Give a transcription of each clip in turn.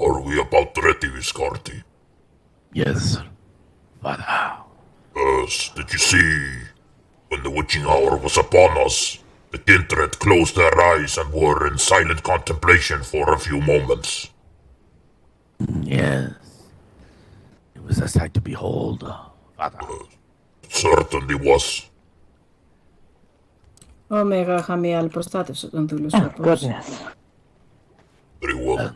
Are we about ready, Viscardi? Yes, Father. Yes, did you see? When the witching hour was upon us, the kindred closed their eyes and were in silent contemplation for a few moments. Yes. It was a sight to behold, Father. It certainly was. Omega Achamial prostatus on Oh, goodness. Very well.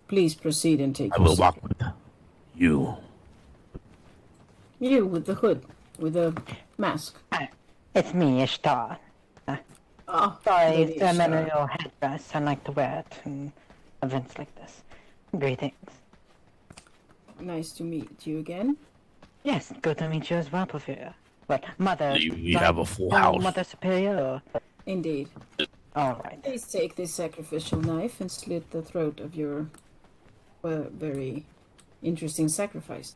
Please proceed and take I your will seat. walk with you. You with the hood, with the mask. It's me, Ishtar. Oh, Sorry, Lady it's a Ishtar. memorial headdress. I like to wear it in events like this. Greetings. Nice to meet you again. Yes, good to meet you as well, Porphyria. What, Mother? We have a full no, house. Mother Superior, or? Indeed. Alright. Please take this sacrificial knife and slit the throat of your very interesting sacrifice.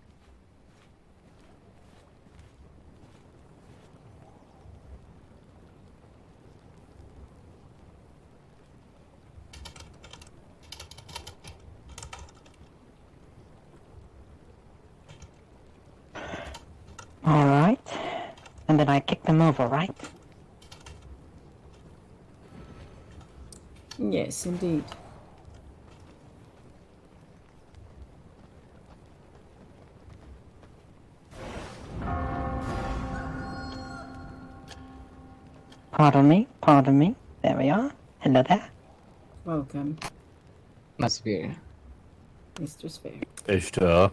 Alright. And then I kick them over, right? Yes, indeed. Pardon me, pardon me. There we are. Hello there. Welcome, Must be. Mr. Spare. Ishtar.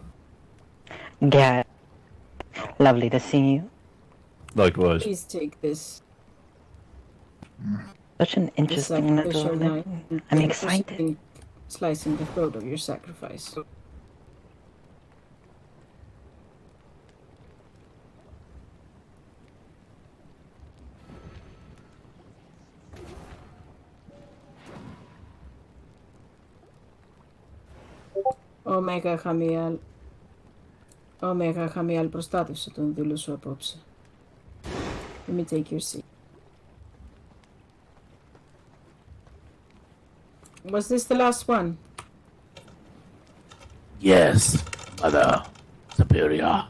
Garrett. Lovely to see you. Likewise. Please take this Such an interesting sacrificial little... knife. I'm and excited. proceed in slicing the throat of your sacrifice. Omega Achamial. Omega Achamial prostatus τον δούλο σου απόψε. Let me take your seat. Was this the last one? Yes, Mother Superior.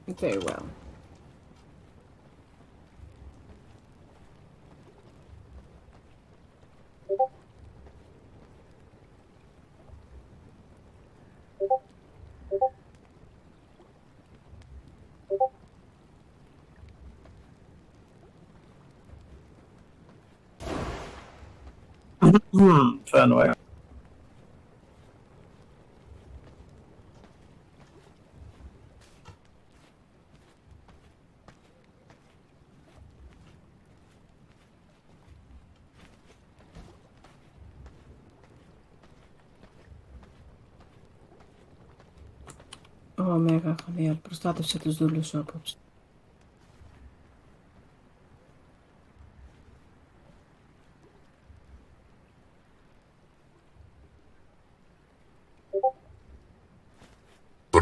Very well. Fenway. Omega Achamial προστάτευσε τους δούλους σου απόψε.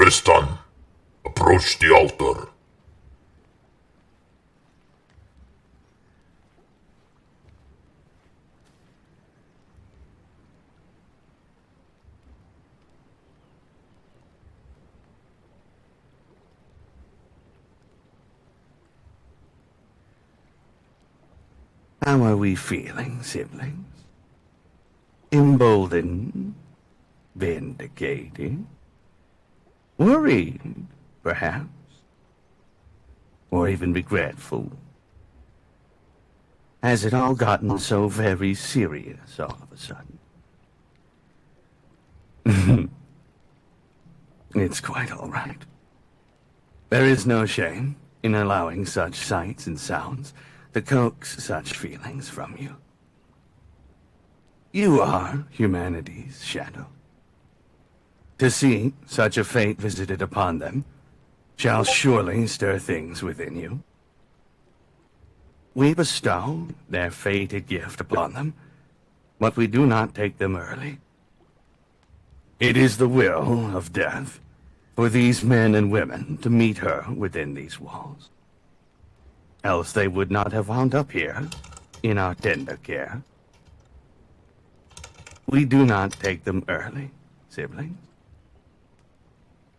Tristan, approach the altar. How are we feeling, siblings? Emboldened? Vindicated? Worried, perhaps? Or even regretful? Has it all gotten so very serious all of a sudden? It's quite all right. There is no shame in allowing such sights and sounds to coax such feelings from you. You are humanity's shadow. To see such a fate visited upon them shall surely stir things within you. We bestow their fated gift upon them, but we do not take them early. It is the will of death for these men and women to meet her within these walls. else they would not have wound up here, in our tender care. We do not take them early, siblings.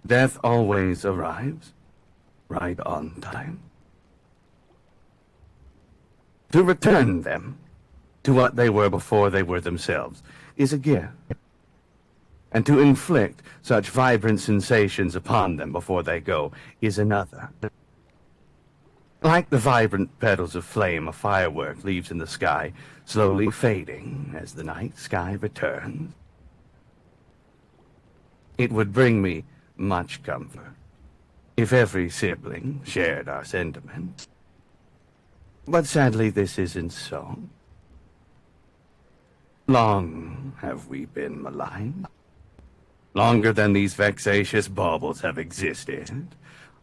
Death always arrives, right on time. To return them to what they were before they were themselves is a gift. And to inflict such vibrant sensations upon them before they go is another. Like the vibrant petals of flame a firework leaves in the sky, slowly fading as the night sky returns. It would bring me much comfort if every sibling shared our sentiments. But sadly, this isn't so. Long have we been maligned. Longer than these vexatious baubles have existed.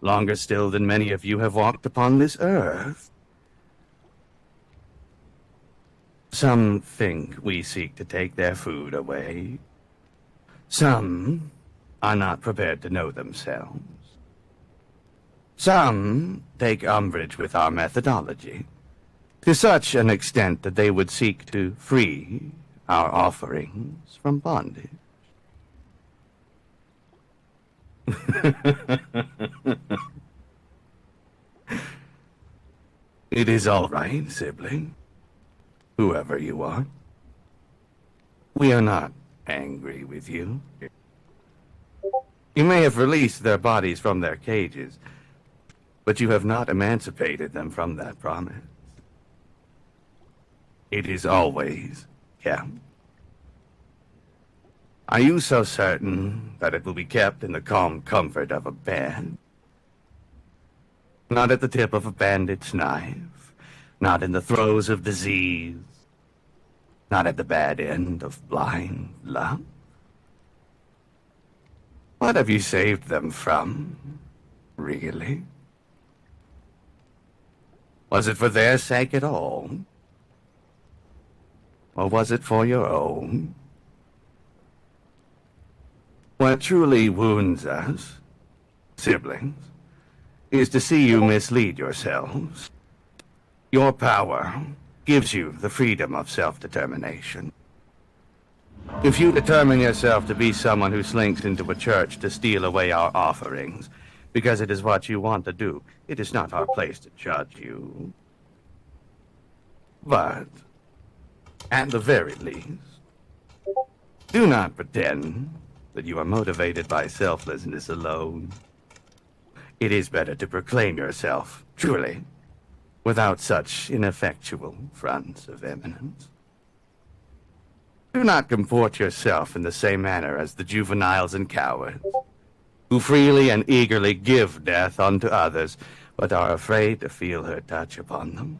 Longer still than many of you have walked upon this earth. Some think we seek to take their food away. Some are not prepared to know themselves. Some take umbrage with our methodology, to such an extent that they would seek to free our offerings from bondage. It is all right, sibling, whoever you are. We are not angry with you. You may have released their bodies from their cages, but you have not emancipated them from that promise. It is always kept. Are you so certain that it will be kept in the calm comfort of a bed? Not at the tip of a bandit's knife, not in the throes of disease, not at the bad end of blind love? What have you saved them from, really? Was it for their sake at all? Or was it for your own? What truly wounds us, siblings, is to see you mislead yourselves. Your power gives you the freedom of self-determination. If you determine yourself to be someone who slinks into a church to steal away our offerings, because it is what you want to do, it is not our place to judge you. But, at the very least, do not pretend that you are motivated by selflessness alone. It is better to proclaim yourself, truly, without such ineffectual fronts of eminence. Do not comport yourself in the same manner as the juveniles and cowards, who freely and eagerly give death unto others, but are afraid to feel her touch upon them.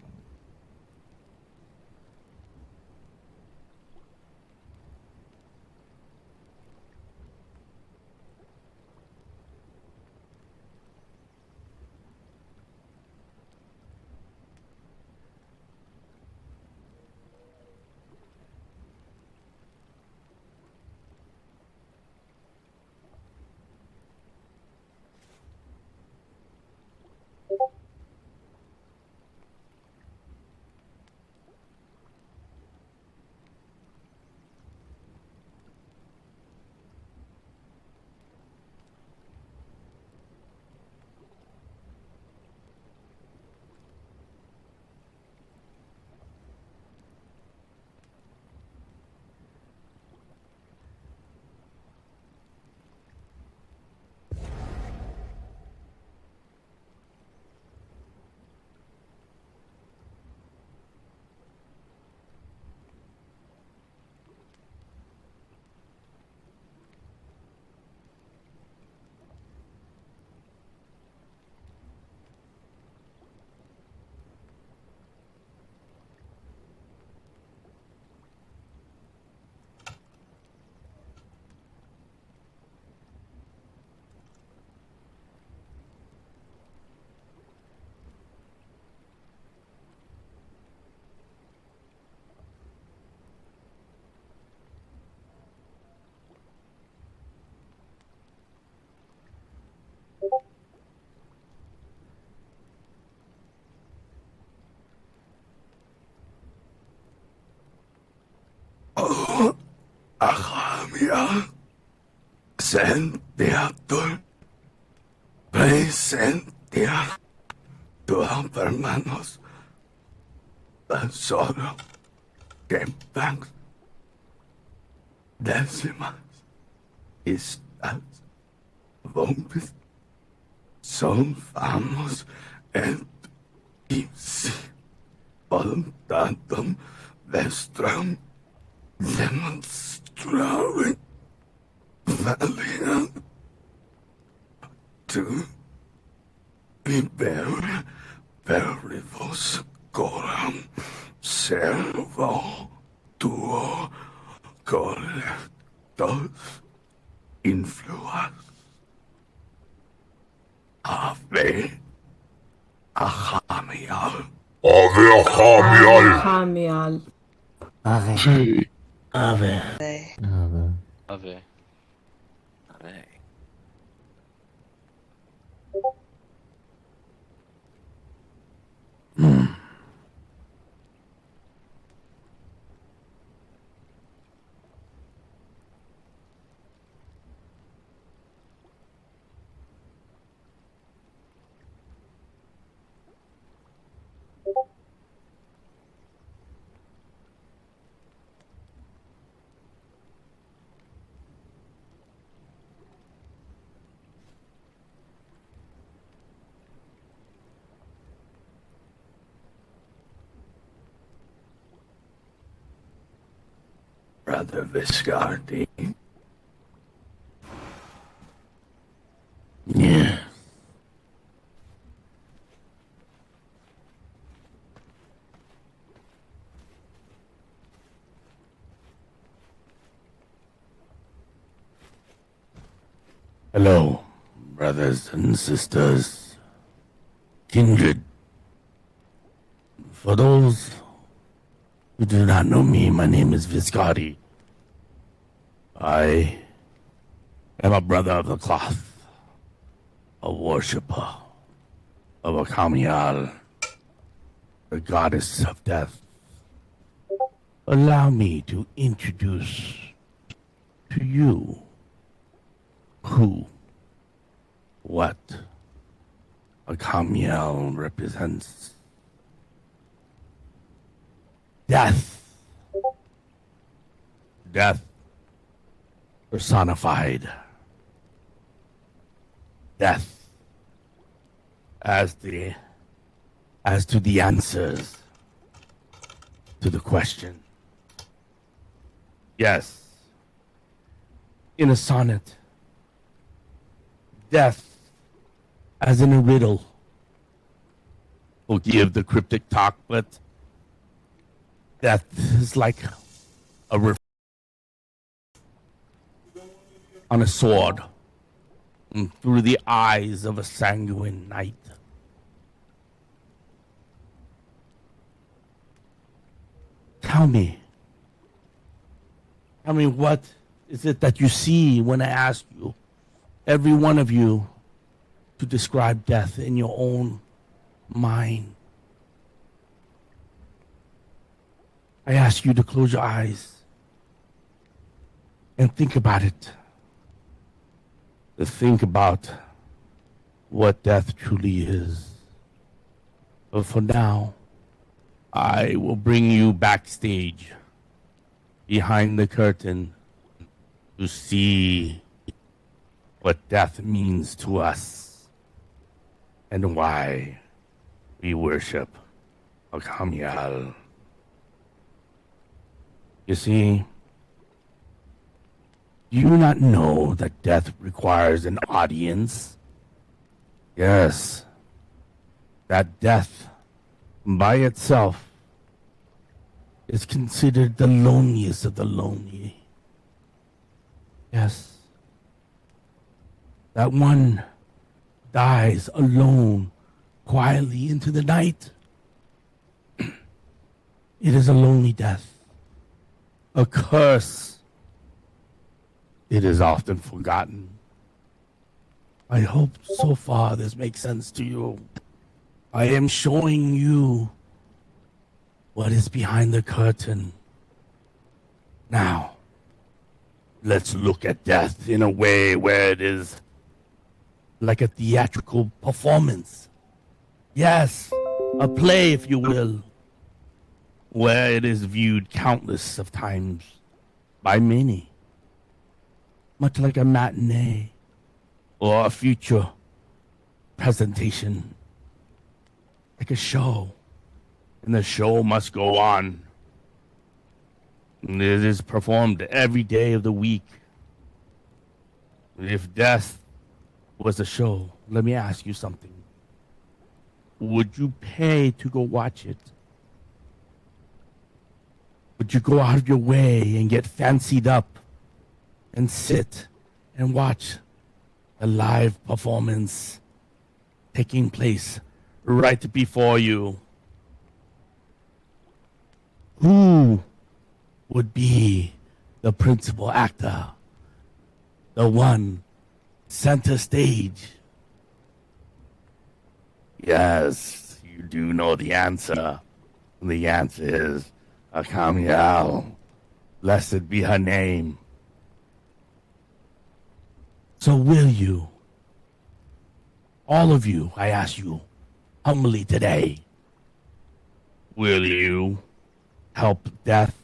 Historia Sentiatur Presentia tu hermanos solo que pax décimas estas bombas son famos et ipsi voluntatum vestram demonstrare valiant to libere perivos coram servo tuo collectos influas ave Achamial. Ave Achamial. Achamial. Ave. Ave. Ave. Brother Viscardi. Yeah. Hello, brothers and sisters, kindred. For those who do not know me, my name is Viscardi. I am a brother of the cloth, a worshipper of Achamial, the goddess of death. Allow me to introduce to you what Achamial represents. Death. Death personified. Death as to the answers to the question. Yes. In a sonnet, death as in a riddle. Forgive the cryptic talk, but death is like a on a sword through the eyes of a sanguine knight. Tell me, what is it that you see when I ask you, every one of you, to describe death in your own mind? I ask you to close your eyes and think about it. To think about what death truly is. But for now, I will bring you backstage, behind the curtain, to see what death means to us and why we worship Achamial. You see, do you not know that death requires an audience? Yes, that death by itself is considered the loneliest of the lonely. Yes, that one dies alone, quietly into the night. It is a lonely death, a curse. It is often forgotten. I hope so far this makes sense to you. I am showing you what is behind the curtain. Now, Let's look at death in a way where it is like a theatrical performance. Yes, a play, if you will, where it is viewed countless of times by many, much like a matinee or a future presentation, like a show, and the show must go on. And it is performed every day of the week. If death was a show, let me ask you something. Would you pay to go watch it? Would you go out of your way and get fancied up and sit and watch a live performance taking place right before you? Who would be the principal actor? The one center stage? Yes, you do know the answer. The answer is Achamial. Blessed be her name. So will you, all of you, I ask you humbly today, will you help death?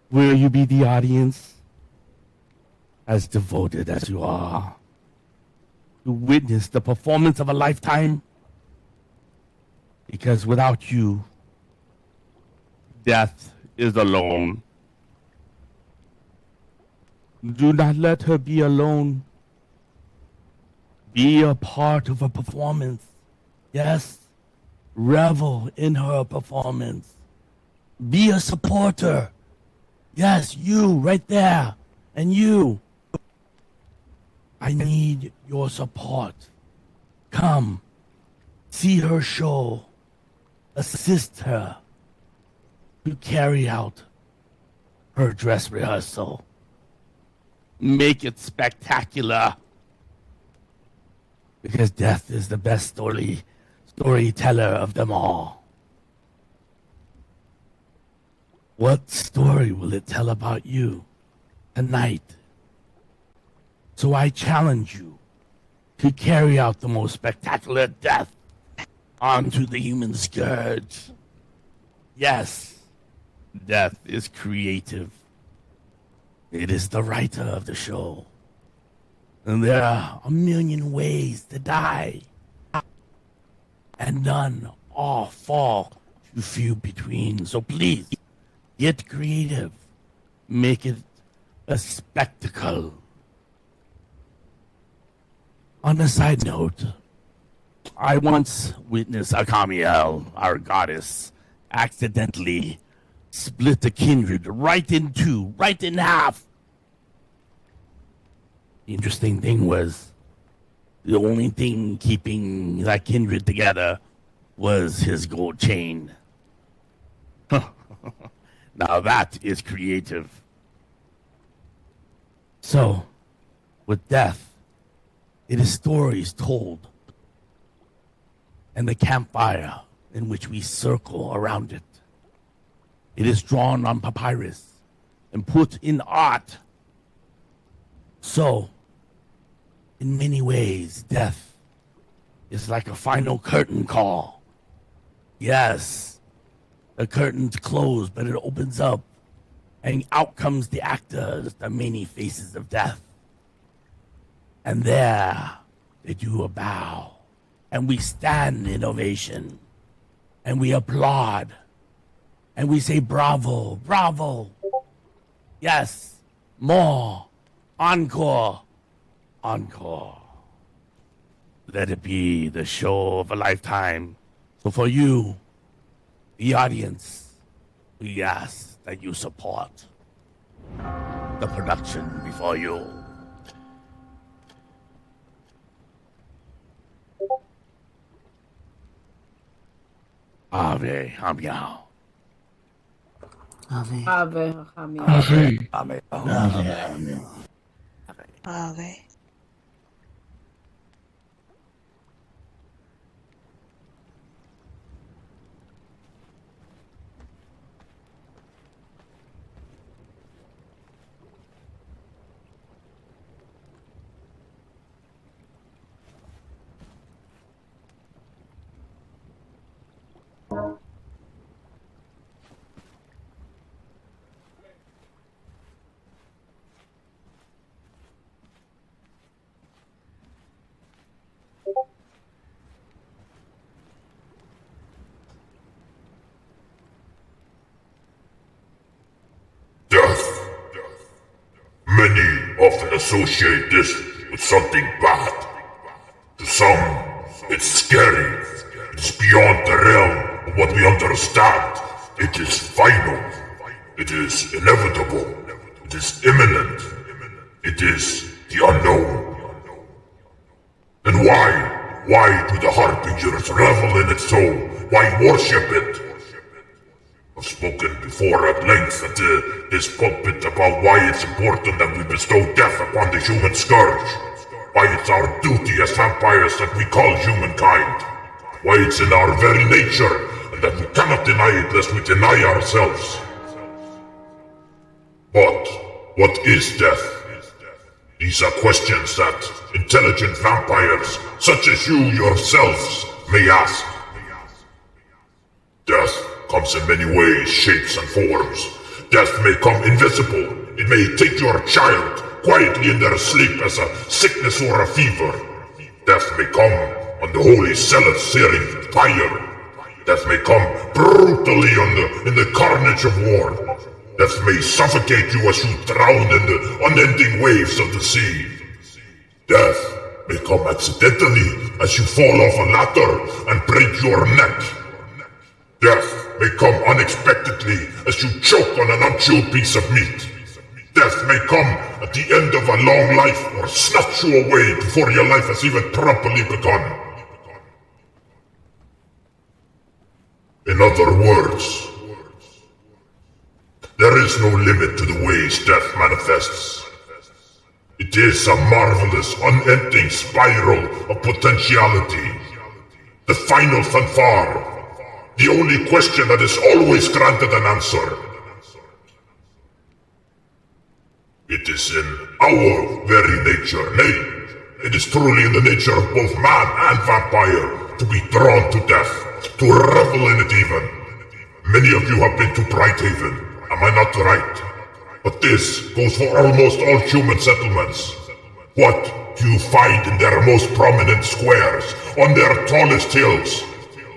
Will you be the audience, as devoted as you are, to witness the performance of a lifetime? Because without you, death is alone. Do not let her be alone. Be a part of a performance. Yes, revel in her performance. Be a supporter. Yes, you right there. And you. I need your support. Come, see her show. Assist her to carry out her dress rehearsal. Make it spectacular. Because death is the best storyteller of them all. What story will it tell about you tonight? So I challenge you to carry out the most spectacular death onto the human scourge. Yes, death is creative. It is the writer of the show. And there are a million ways to die. And none all fall too few between. So please, get creative. Make it a spectacle. On a side note, I once witnessed Achamial, our goddess, accidentally split the kindred right in two, right in half. The interesting thing was, the only thing keeping that kindred together was his gold chain. Now that is creative. So, with death, it is stories told, and the campfire in which we circle around it. It is drawn on papyrus and put in art. So, in many ways, death is like a final curtain call. Yes, the curtain's closed, but it opens up, and out comes the actors, the many faces of death. And there they do a bow, and we stand in ovation, and we applaud, and we say bravo, bravo. Yes, more, encore, encore. Let it be the show of a lifetime. So for you, the audience, we ask that you support the production before you. Ave Hamiao. Ave. Ave, Achamial. Ave. Ave. often associate this with something bad. To some, it's scary. It's beyond the realm of what we understand. It is final. It is inevitable. It is imminent. It is the unknown. Then why? Why do the Harbingers revel in it so? Why worship it? I've spoken before at length at this pulpit about why it's important that we bestow death upon the human scourge. Why it's our duty as vampires that we call humankind. Why it's in our very nature, and that we cannot deny it lest we deny ourselves. But what is death? These are questions that intelligent vampires, such as you yourselves, may ask. Death comes in many ways, shapes, and forms. Death may come invisible. It may take your child quietly in their sleep as a sickness or a fever. Death may come on the holy zealot searing fire. Death may come brutally in the carnage of war. Death may suffocate you as you drown in the unending waves of the sea. Death may come accidentally as you fall off a ladder and break your neck. Death may come unexpectedly as you choke on an unchewed piece of meat. Death may come at the end of a long life or snatch you away before your life has even properly begun. In other words, there is no limit to the ways death manifests. It is a marvelous, unending spiral of potentiality. The final fanfare. The only question that is always granted an answer. It is in our very nature, nay, it is truly in the nature of both man and vampire to be drawn to death, to revel in it even. Many of you have been to Brighthaven, am I not right? But this goes for almost all human settlements. What do you find in their most prominent squares, on their tallest hills?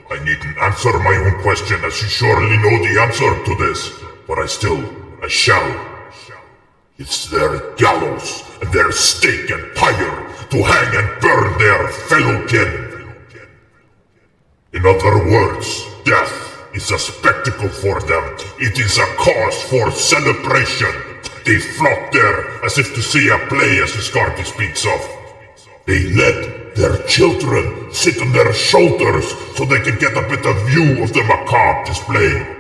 I needn't answer my own question, as you surely know the answer to this, but I shall. It's their gallows and their stake and pyre to hang and burn their fellow kin. In other words, death is a spectacle for them. It is a cause for celebration. They flock there as if to see a play, as Viscardi speaks of. They let their children sit on their shoulders so they can get a better view of the macabre display.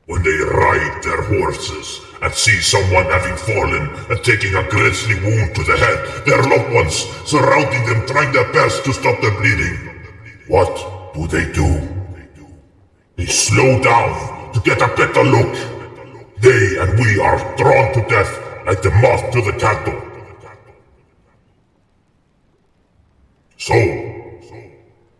When they ride their horses and see someone having fallen and taking a grisly wound to the head, their loved ones surrounding them trying their best to stop the bleeding, what do? They slow down to get a better look. They and we are drawn to death like the moth to the candle. So,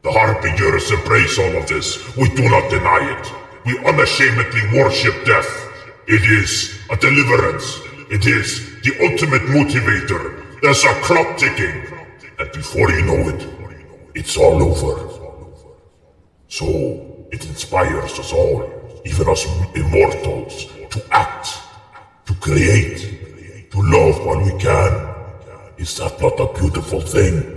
the Harbingers embrace all of this. We do not deny it. We unashamedly worship death. It is a deliverance. It is the ultimate motivator. There's a clock ticking. And before you know it, it's all over. So, it inspires us all, even us immortals, to act, to create, to love while we can. Is that not a beautiful thing?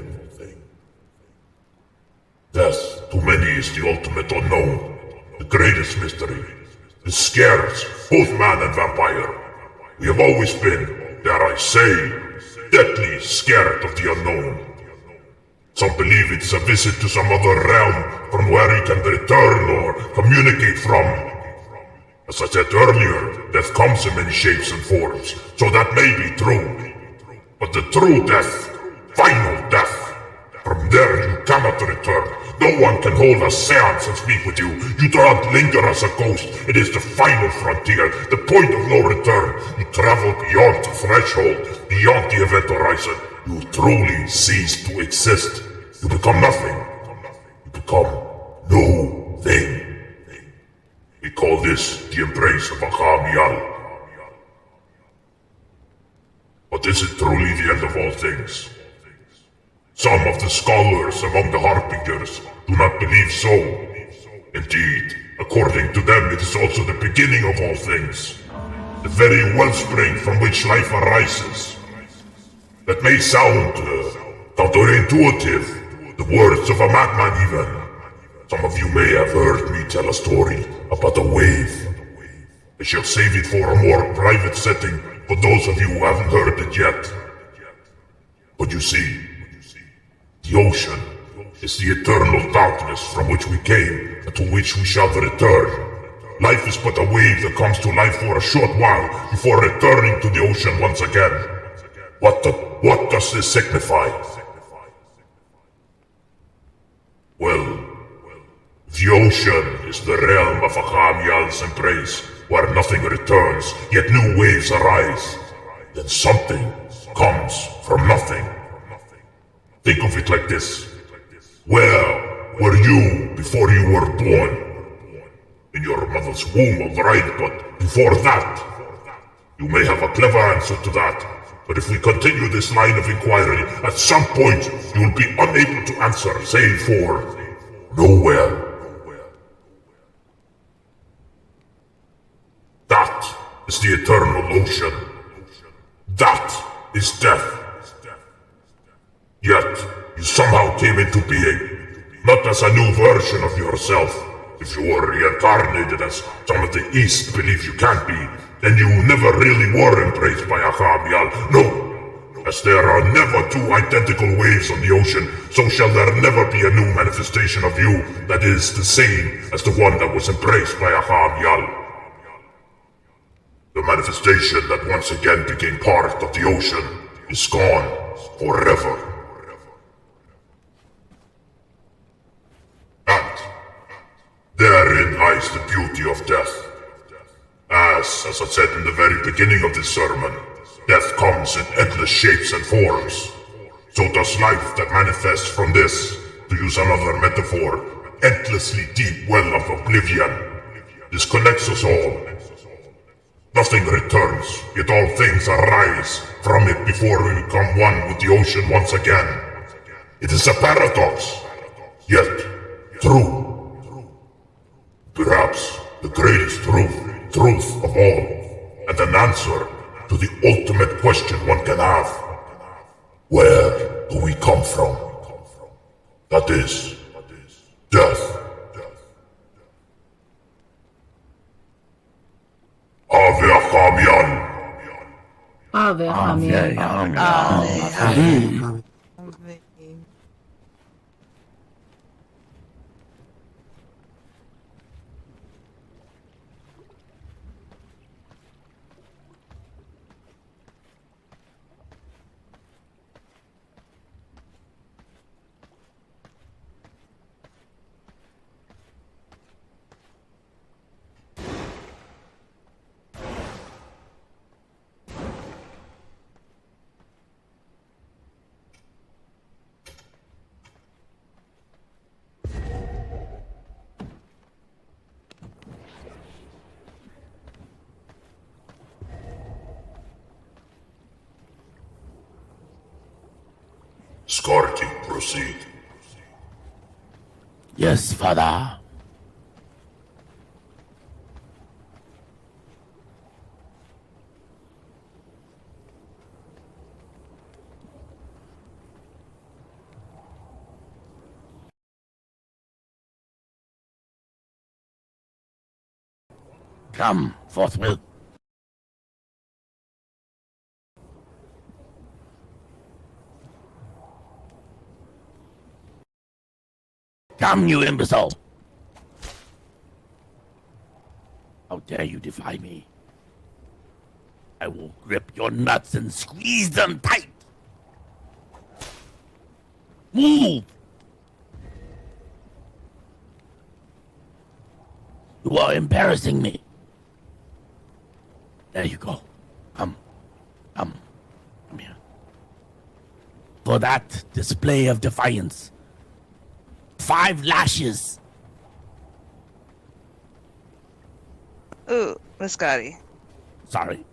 Death, to many, is the ultimate unknown, the greatest mystery. It scares both man and vampire. We have always been, dare I say, deadly scared of the unknown. Some believe it's a visit to some other realm from where you can return or communicate from. As I said earlier, death comes in many shapes and forms, so that may be true. But the true death, final death, from there you cannot return. No one can hold a seance and speak with you. You do not linger as a ghost. It is the final frontier, the point of no return. You travel beyond the threshold, beyond the event horizon. You truly cease to exist. You become nothing. You become no thing. We call this the embrace of Achamial. But is it truly the end of all things? Some of the scholars among the Harbingers do not believe so. Indeed, according to them, it is also the beginning of all things. the very wellspring from which life arises. That may sound counterintuitive, the words of a madman even. Some of you may have heard me tell a story about a wave. I shall save it for a more private setting for those of you who haven't heard it yet. But you see, the ocean is the eternal darkness from which we came and to which we shall return. Life is but a wave that comes to life for a short while before returning to the ocean once again. What does this signify? Well, the ocean is the realm of Achamial's embrace, where nothing returns, yet new waves arise. Then something comes from nothing. Think of it like this. Where were you before you were born? In your mother's womb, alright, but before that? You may have a clever answer to that, but if we continue this line of inquiry, at some point you will be unable to answer, save for nowhere. That is the eternal ocean. That is death. Yet, you somehow came into being, not as a new version of yourself. If you were reincarnated as some of the East believe you can be, then you never really were embraced by Achamial. No, as there are never two identical waves on the ocean, so shall there never be a new manifestation of you that is the same as the one that was embraced by Achamial. The manifestation that once again became part of the ocean is gone forever. And therein lies the beauty of death. As I said in the very beginning of this sermon, death comes in endless shapes and forms. So does life that manifests from this, to use another metaphor, endlessly deep well of oblivion. This connects us all. Nothing returns, yet all things arise from it before we become one with the ocean once again. It is a paradox, yet true. Perhaps the greatest truth of all, and an answer to the ultimate question one can have. Where do we come from? That is, death. Ave Achamial. Ave Achamial. Skarki, proceed. Yes, father. Come forthwith. Come, you imbecile! How dare you defy me? I will grip your nuts and squeeze them tight! Move! You are embarrassing me. There you go. Come here. For that display of defiance, 5 lashes. Ooh, Muscati. Sorry.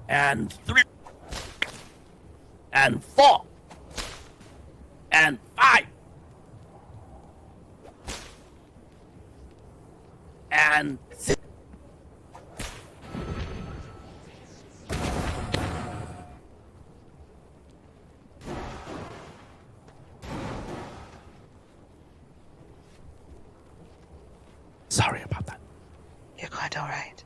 And 3. And 4. And 5. and sorry about that. You're quite alright.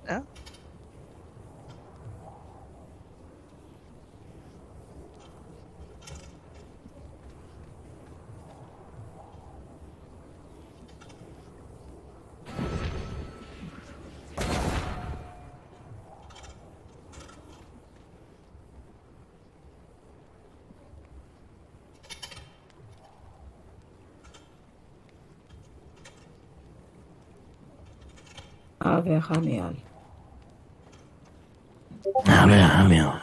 Oh? Ave Achamial. Achamial.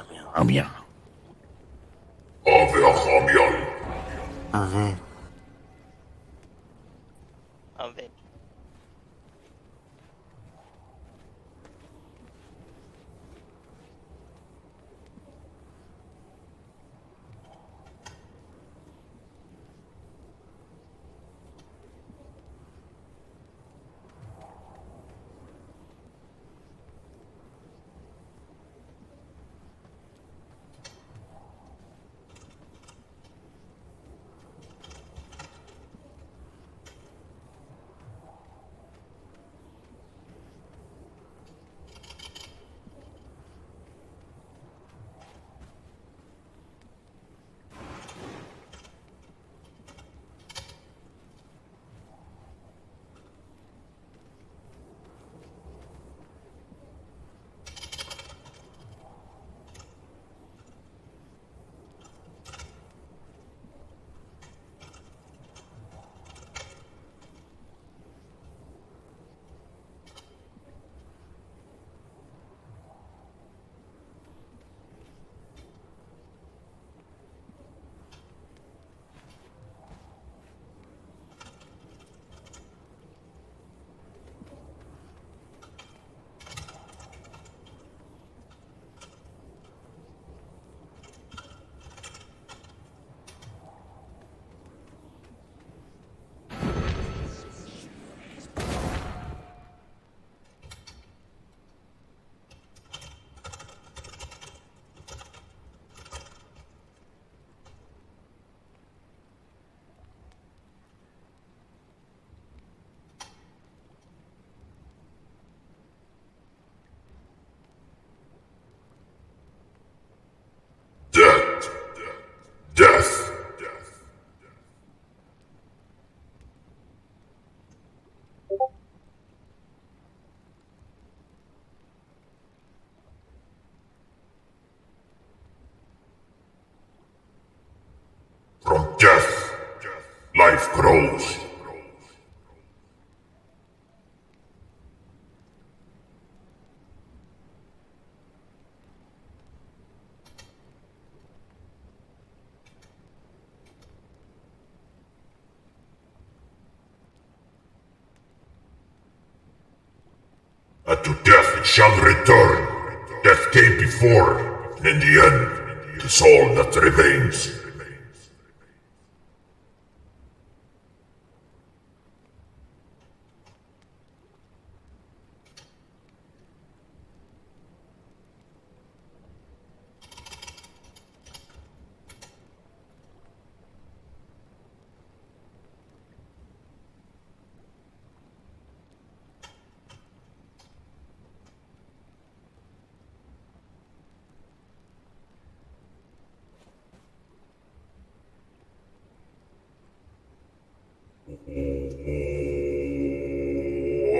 Ave Achamial. Ave. Ave. Death. Death. From death, life grows. And to death it shall return. Death came before, and in the end, it is all that remains.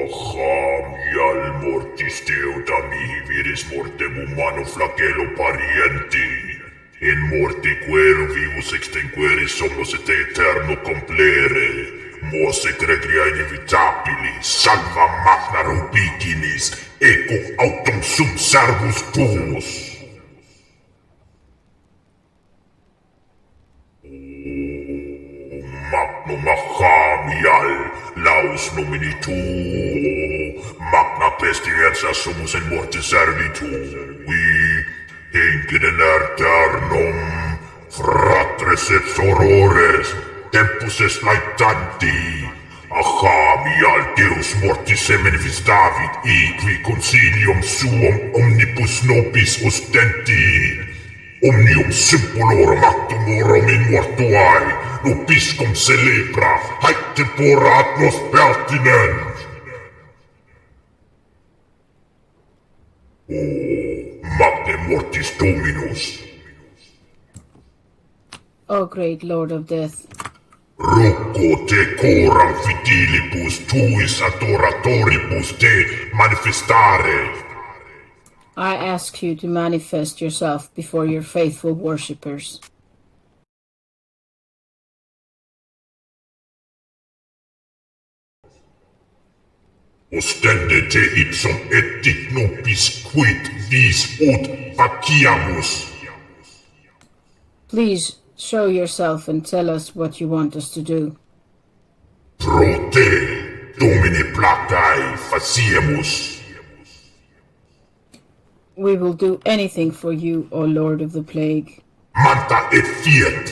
Achamial mortis deoda mihi viris mortem humano flagelo parienti. In morte quero vivus extinguere somnos et eterno complere. Mose gregria inevitabili, salva magna rubiginis, eco autum sum servus tuus. Magnum Achamial. Deus nomini tuo, magna pestienza sumus in mortis servitui, henkinen eternum, fratres et sorores, tempus est laetanti, Achamial Deus mortis manifestavit, qui consilium suum omnibus nobis ostenti, omnium simpulorum actorum in mortuae, nobiscum celebra, haec temporat nos pertinent. O magna mortis Dominus, O great Lord of Death, Rocco te coram fidelibus tuis adoratoribus te manifestare. I ask you to manifest yourself before your faithful worshippers. Ostende te ipsum et dignobis quid vis ut faciamus. Please show yourself and tell us what you want us to do. Pro te, Domine placae faciemus. We will do anything for you, O Lord of the Plague. Manta et fiat.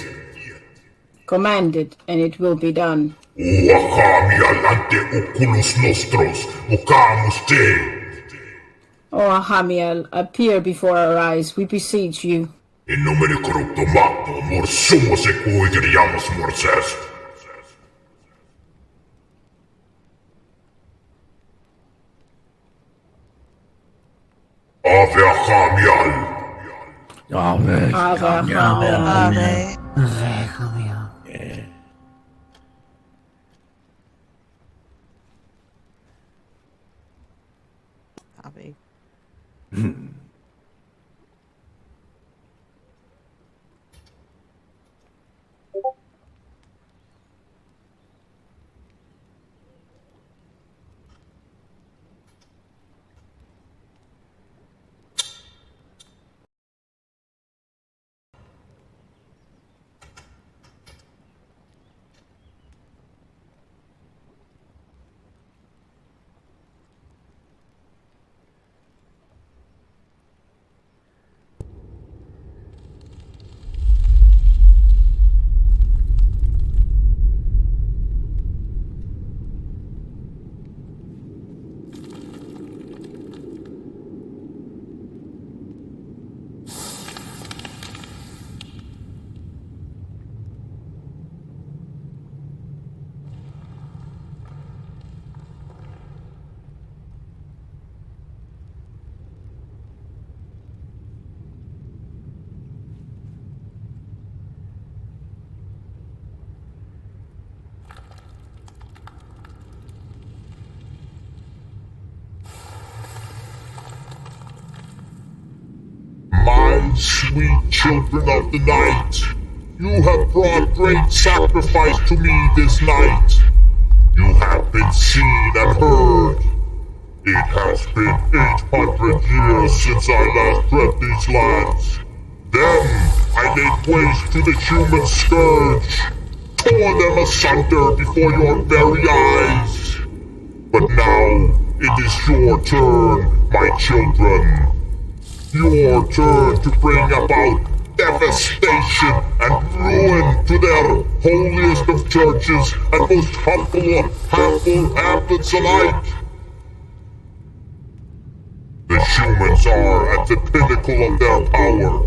Command it, and it will be done. O Achamial ante oculus nostros, vocamus te. O Achamial, appear before our eyes, we beseech you. In nomine corrupto magno, mor sumus equigeriamus mors est. Ave Achamial. Ave Achamial. Ave. Ave. My sweet children of the night, you have brought great sacrifice to me this night. You have been seen and heard. It has been 800 years since I last tread these lands. Then I laid waste to the human scourge, tore them asunder before your very eyes. But now it is your turn, my children. Your turn to bring about devastation and ruin to their holiest of churches and most humble hamlets alike. The humans are at the pinnacle of their power.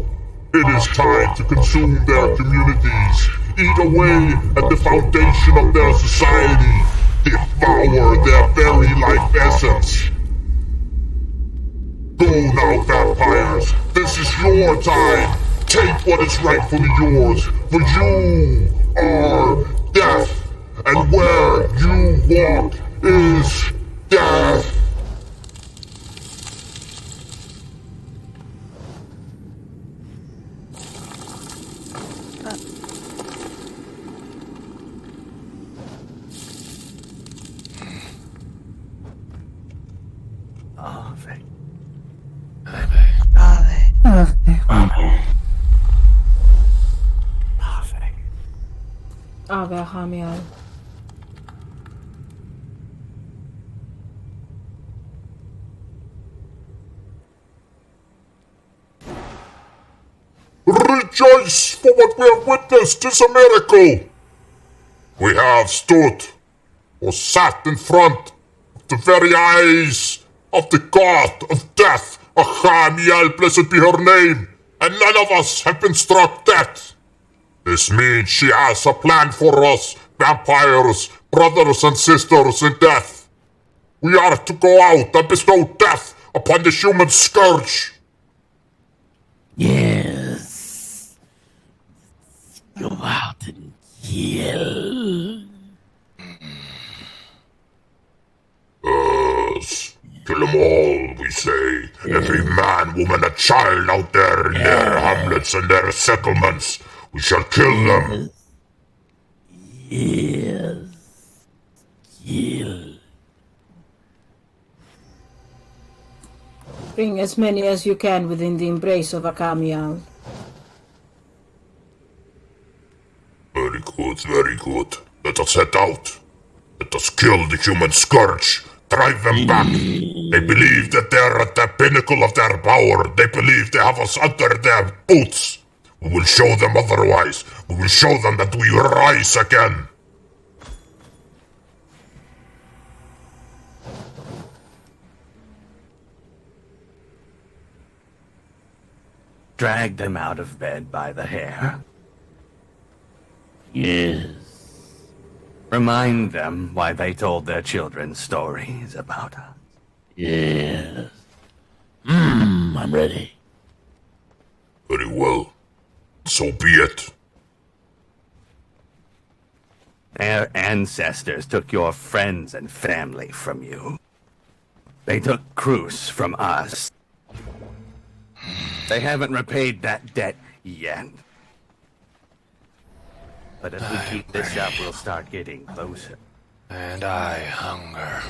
It is time to consume their communities, eat away at the foundation of their society, devour their very life essence. Go now, vampires. This is your time. Take what is rightfully yours, for you are death, and where you walk is death. Ave Achamial. rejoice, for what we have witnessed is a miracle. We have stood or sat in front of the very eyes of the god of death, Achamial, blessed be her name, and none of us have been struck dead. This means she has a plan for us, vampires, brothers and sisters in death. We are to go out and bestow death upon the human scourge. Yes. Go out and kill. Yes. Kill them all, we say. Every man, woman, and child out there in their hamlets and their settlements. We shall kill them. Yes. Kill. Bring as many as you can within the embrace of Achamial. Very good, very good. Let us head out. Let us kill the human scourge. Drive them back. They believe that they're at the pinnacle of their power. They believe they have us under their boots. We will show them otherwise. We will show them that we rise again. Drag them out of bed by the hair. Yes. Remind them why they told their children stories about us. Yes. I'm ready. Very well. So be it. Their ancestors took your friends and family from you. They took Cruz from us. They haven't repaid that debt yet. But if we keep this up, we'll start getting closer. And I hunger.